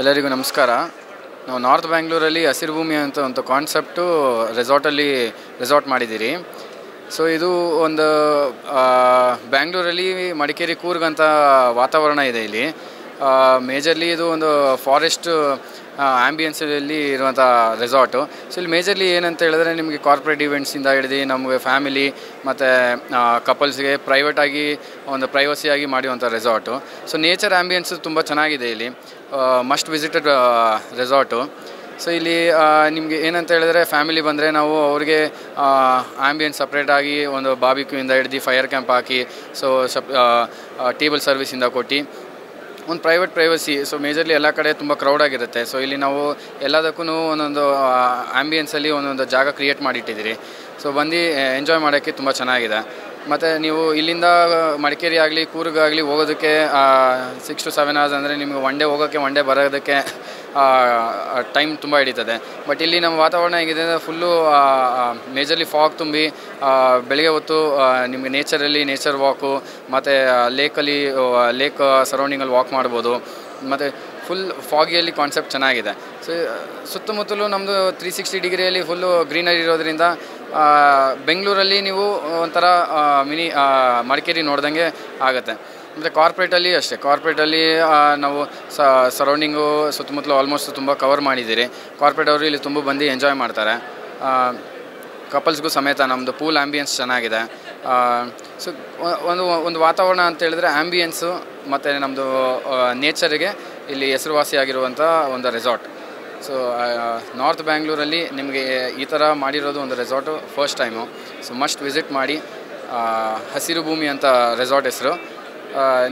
ಎಲ್ಲರಿಗೂ ನಮಸ್ಕಾರ. ನಾವು ನಾರ್ತ್ ಬ್ಯಾಂಗ್ಳೂರಲ್ಲಿ ಹಸಿರು ಭೂಮಿ ಅಂತ ಒಂದು ಕಾನ್ಸೆಪ್ಟು ರೆಸಾರ್ಟ್ ಮಾಡಿದ್ದೀರಿ. ಸೊ ಇದು ಒಂದು ಬ್ಯಾಂಗ್ಳೂರಲ್ಲಿ ಮಡಿಕೇರಿ ಕೂರ್ಗ್ ಅಂತ ವಾತಾವರಣ ಇದೆ. ಇಲ್ಲಿ ಮೇಜರ್ಲಿ ಇದು ಒಂದು ಫಾರೆಸ್ಟ್ ಆ್ಯಂಬಿಯನ್ಸಲ್ಲಿ ಇರುವಂಥ ರೆಸಾರ್ಟು. ಸೊ ಇಲ್ಲಿ ಮೇಜರ್ಲಿ ಏನಂತ ಹೇಳಿದ್ರೆ ನಿಮಗೆ ಕಾರ್ಪೊರೇಟ್ ಇವೆಂಟ್ಸಿಂದ ಹಿಡಿದು ನಮಗೆ ಫ್ಯಾಮಿಲಿ ಮತ್ತು ಕಪಲ್ಸ್ಗೆ ಪ್ರೈವೇಟಾಗಿ ಒಂದು ಪ್ರೈವಸಿಯಾಗಿ ಮಾಡುವಂಥ ರೆಸಾರ್ಟು. ಸೊ ನೇಚರ್ ಆ್ಯಂಬಿಯನ್ಸು ತುಂಬ ಚೆನ್ನಾಗಿದೆ ಇಲ್ಲಿ, ಮಸ್ಟ್ ವಿಸಿಟೆಡ್ ರೆಸಾರ್ಟು. ಸೊ ಇಲ್ಲಿ ನಿಮಗೆ ಏನಂತ ಹೇಳಿದ್ರೆ ಫ್ಯಾಮಿಲಿ ಬಂದರೆ ನಾವು ಅವ್ರಿಗೆ ಆ್ಯಂಬಿಯನ್ಸ್ ಸಪ್ರೇಟಾಗಿ ಒಂದು ಬಾರ್ಬಿಕ್ಯೂಯಿಂದ ಹಿಡ್ದು ಫೈರ್ ಕ್ಯಾಂಪ್ ಹಾಕಿ ಸೊ ಟೇಬಲ್ ಸರ್ವಿಸಿಂದ ಕೊಟ್ಟು ಒಂದು ಪ್ರೈವಸಿ. ಸೊ ಮೇಜರ್ಲಿ ಎಲ್ಲ ಕಡೆ ತುಂಬ ಕ್ರೌಡಾಗಿರುತ್ತೆ. ಸೊ ಇಲ್ಲಿ ನಾವು ಎಲ್ಲದಕ್ಕೂ ಒಂದೊಂದು ಆ್ಯಂಬಿಯನ್ಸಲ್ಲಿ ಒಂದೊಂದು ಜಾಗ ಕ್ರಿಯೇಟ್ ಮಾಡಿಟ್ಟಿದ್ದೀರಿ. ಸೊ ಬಂದು ಎಂಜಾಯ್ ಮಾಡೋಕ್ಕೆ ತುಂಬ ಚೆನ್ನಾಗಿದೆ. ಮತ್ತು ನೀವು ಇಲ್ಲಿಂದ ಮಡಿಕೇರಿ ಆಗಲಿ ಕೂರ್ಗ್ ಆಗಲಿ ಹೋಗೋದಕ್ಕೆ 6 to 7 hours ಅಂದರೆ ನಿಮಗೆ ಒನ್ ಡೇ ಹೋಗೋಕ್ಕೆ ಒನ್ ಡೇ ಬರೋದಕ್ಕೆ ಟೈಮ್ ತುಂಬ ಹಿಡಿತದೆ. ಬಟ್ ಇಲ್ಲಿ ನಮ್ಮ ವಾತಾವರಣ ಹೇಗಿದೆ ಅಂದರೆ ಫುಲ್ಲು ಮೇಜರ್ಲಿ ಫಾಗ್ ತುಂಬಿ ಬೆಳಗ್ಗೆ ಹೊತ್ತು ನಿಮಗೆ ನೇಚರ್ ವಾಕು ಮತ್ತು ಲೇಕ್ ಸರೌಂಡಿಂಗಲ್ಲಿ ವಾಕ್ ಮಾಡ್ಬೋದು. ಮತ್ತು ಫುಲ್ ಫಾಗಿಯಲ್ಲಿ ಕಾನ್ಸೆಪ್ಟ್ ಚೆನ್ನಾಗಿದೆ. ಸೊ ಸುತ್ತಮುತ್ತಲೂ ನಮ್ಮದು 360 ಡಿಗ್ರಿಯಲ್ಲಿ ಫುಲ್ಲು ಗ್ರೀನರಿ ಇರೋದ್ರಿಂದ ಬೆಂಗಳೂರಲ್ಲಿ ನೀವು ಒಂಥರ ಮಿನಿ ಮಡಿಕೇರಿ ನೋಡ್ದಂಗೆ ಆಗುತ್ತೆ. ಮತ್ತು ಕಾರ್ಪೊರೇಟಲ್ಲಿ ಅಷ್ಟೇ, ಕಾರ್ಪೊರೇಟಲ್ಲಿ ನಾವು ಸರೌಂಡಿಂಗು ಸುತ್ತಮುತ್ತಲು ಆಲ್ಮೋಸ್ಟ್ ತುಂಬ ಕವರ್ ಮಾಡಿದ್ದೀರಿ. ಕಾರ್ಪೊರೇಟ್ ಅವರು ಇಲ್ಲಿ ತುಂಬ ಬಂದು ಎಂಜಾಯ್ ಮಾಡ್ತಾರೆ. ಕಪಲ್ಸ್ಗೂ ಸಮೇತ ನಮ್ಮದು ಪೂಲ್ ಆ್ಯಂಬಿಯನ್ಸ್ ಚೆನ್ನಾಗಿದೆ. ಸೊ ಒಂದು ವಾತಾವರಣ ಅಂತ ಹೇಳಿದ್ರೆ ಆ್ಯಂಬಿಯನ್ಸು ಮತ್ತು ನಮ್ಮದು ನೇಚರಿಗೆ ಇಲ್ಲಿ ಹೆಸರುವಾಸಿಯಾಗಿರುವಂಥ ಒಂದು ರೆಸಾರ್ಟ್. ಸೊ ನಾರ್ತ್ ಬ್ಯಾಂಗ್ಳೂರಲ್ಲಿ ನಿಮಗೆ ಈ ಥರ ಮಾಡಿರೋದು ಒಂದು resort first time. So must visit ಮಾಡಿ. ಹಸಿರು ಭೂಮಿ ಅಂತ ರೆಸಾರ್ಟ್ ಹೆಸರು.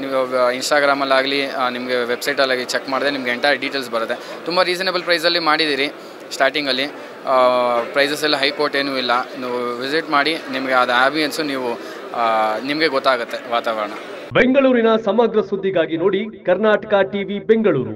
ನೀವು ಇನ್ಸ್ಟಾಗ್ರಾಮಲ್ಲಾಗಲಿ ನಿಮಗೆ ವೆಬ್ಸೈಟಲ್ಲಾಗಿ ಚೆಕ್ ಮಾಡಿದ್ರೆ ನಿಮಗೆ ಎಂಟೈರ್ ಡೀಟೇಲ್ಸ್ ಬರುತ್ತೆ. ತುಂಬ ರೀಸನೇಬಲ್ ಪ್ರೈಸಲ್ಲಿ ಮಾಡಿದ್ದೀರಿ. ಸ್ಟಾರ್ಟಿಂಗಲ್ಲಿ ಪ್ರೈಸಸ್ ಎಲ್ಲ ಹೈಕೋರ್ಟ್ ಏನೂ ಇಲ್ಲ. ನೀವು ವಿಸಿಟ್ ಮಾಡಿ, ನಿಮಗೆ ಅದು ಆ್ಯಂಬಿಯನ್ಸು ನಿಮಗೆ ಗೊತ್ತಾಗುತ್ತೆ ವಾತಾವರಣ. ಬೆಂಗಳೂರಿನ ಸಮಗ್ರ ಸುದ್ದಿಗಾಗಿ ನೋಡಿ ಕರ್ನಾಟಕ ಟಿವಿ ಬೆಂಗಳೂರು.